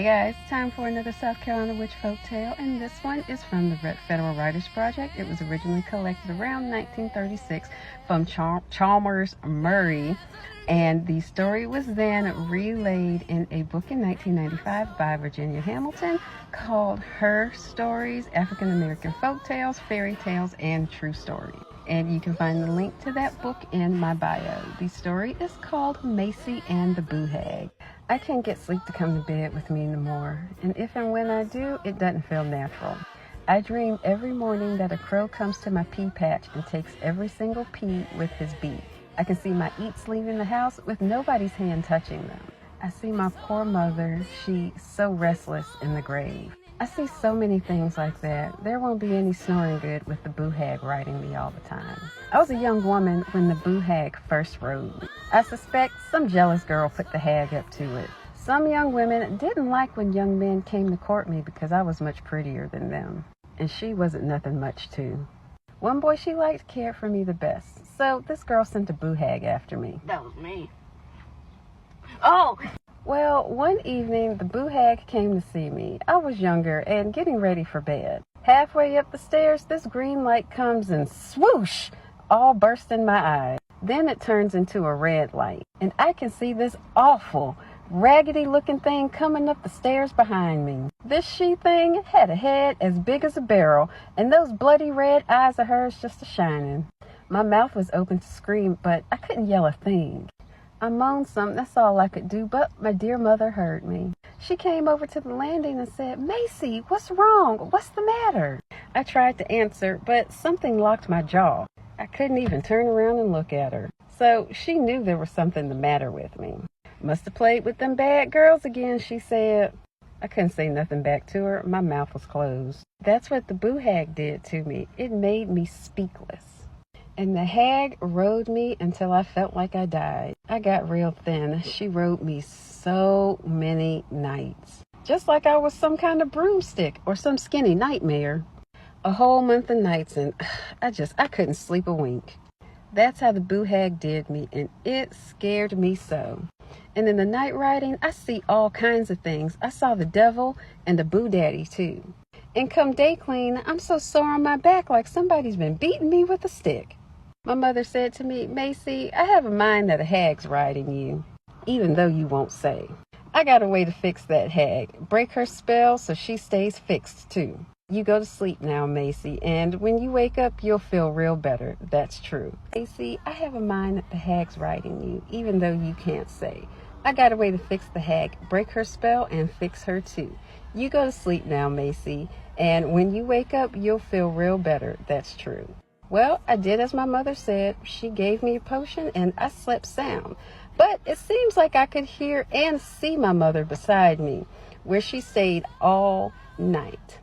Hey guys, time for another South Carolina witch folk tale, and this one is from the Federal Writers Project. It was originally collected around 1936 from Chalmers Murray, and the story was then relayed in a book in 1995 by Virginia Hamilton called Her Stories, African American Folk Tales, Fairy Tales, and True Stories. And you can find the link to that book in my bio. The story is called Maci and the Boo Hag. I can't get sleep to come to bed with me anymore, and if and when I do, it doesn't feel natural. I dream every morning that a crow comes to my pea patch and takes every single pea with his beak. I can see my eats leaving the house with nobody's hand touching them. I see my poor mother, she's so restless in the grave. I see so many things like that. There won't be any snoring good with the Boo Hag riding me all the time. I was a young woman when the Boo Hag first rode me. I suspect some jealous girl put the hag up to it. Some young women didn't like when young men came to court me because I was much prettier than them. And she wasn't nothing much too. One boy she liked cared for me the best. So this girl sent a Boo Hag after me. That was me. Oh! Well, one evening, the Boo Hag came to see me. I was younger and getting ready for bed. Halfway up the stairs, this green light comes and swoosh, all burst in my eyes. Then it turns into a red light, and I can see this awful, raggedy-looking thing coming up the stairs behind me. This she-thing had a head as big as a barrel, and those bloody red eyes of hers just a-shining. My mouth was open to scream, but I couldn't yell a thing. I moaned something, that's all I could do, but my dear mother heard me. She came over to the landing and said, "Maci, what's wrong? What's the matter?" I tried to answer, but something locked my jaw. I couldn't even turn around and look at her. So she knew there was something the matter with me. "Must have played with them bad girls again," she said. I couldn't say nothing back to her. My mouth was closed. That's what the Boo Hag did to me. It made me speakless. And the hag rode me until I felt like I died. I got real thin. She rode me so many nights. Just like I was some kind of broomstick or some skinny nightmare. A whole month of nights, and I couldn't sleep a wink. That's how the Boo Hag did me, and it scared me so. And in the night riding, I see all kinds of things. I saw the devil and the Boo Daddy too. And come day clean, I'm so sore on my back like somebody's been beating me with a stick. My mother said to me, "Maci, I have a mind that a hag's riding you, even though you won't say." I got a way to fix that hag. Break her spell so she stays fixed too. You go to sleep now, Maci, and when you wake up, you'll feel real better. That's true. Maci, I have a mind that the hag's riding you, even though you can't say. I got a way to fix the hag. Break her spell and fix her too. You go to sleep now, Maci, and when you wake up, you'll feel real better. That's true. Well, I did as my mother said. She gave me a potion and I slept sound. But it seems like I could hear and see my mother beside me, where she stayed all night.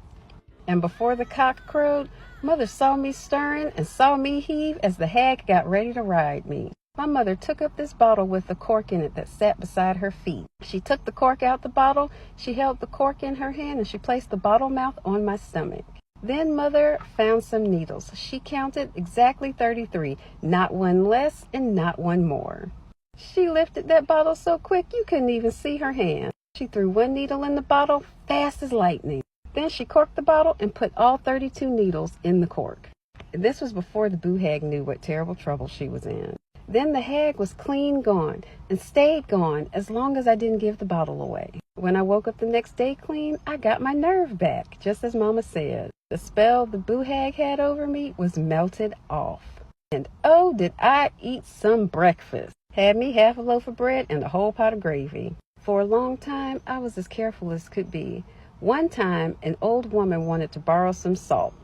And before the cock crowed, Mother saw me stirring and saw me heave as the hag got ready to ride me. My mother took up this bottle with the cork in it that sat beside her feet. She took the cork out the bottle, she held the cork in her hand, and she placed the bottle mouth on my stomach. Then Mother found some needles. She counted exactly 33, not one less and not one more. She lifted that bottle so quick you couldn't even see her hand. She threw one needle in the bottle fast as lightning. Then she corked the bottle and put all 32 needles in the cork. This was before the Boo Hag knew what terrible trouble she was in. Then the hag was clean gone and stayed gone as long as I didn't give the bottle away. When I woke up the next day clean, I got my nerve back, just as Mama said. The spell the Boo Hag had over me was melted off. And oh, did I eat some breakfast. Had me half a loaf of bread and a whole pot of gravy. For a long time, I was as careful as could be. One time, an old woman wanted to borrow some salt.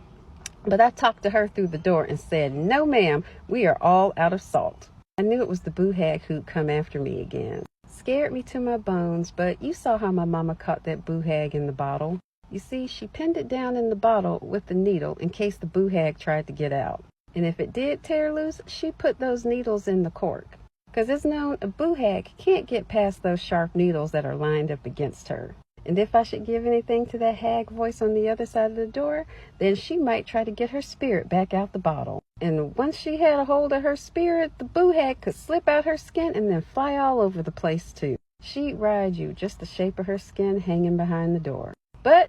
But I talked to her through the door and said, "No, ma'am, we are all out of salt." I knew it was the Boo Hag who'd come after me again. Scared me to my bones, but you saw how my mama caught that Boo Hag in the bottle. You see, she pinned it down in the bottle with the needle in case the Boo Hag tried to get out. And if it did tear loose, she put those needles in the cork. 'Cause it's known a Boo Hag can't get past those sharp needles that are lined up against her. And if I should give anything to that hag voice on the other side of the door, then she might try to get her spirit back out the bottle. And once she had a hold of her spirit, the Boo Hag could slip out her skin and then fly all over the place too. She'd ride you, just the shape of her skin hanging behind the door. But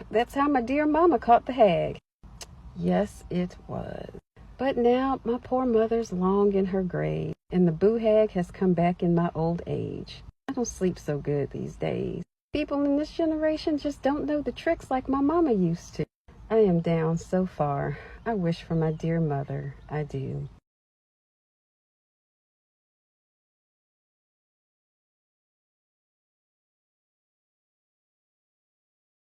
that's how my dear mama caught the hag. Yes, it was. But now my poor mother's long in her grave, and the boo hag has come back in my old age. I don't sleep so good these days. People in this generation just don't know the tricks like my mama used to. I am down so far. I wish for my dear mother. I do.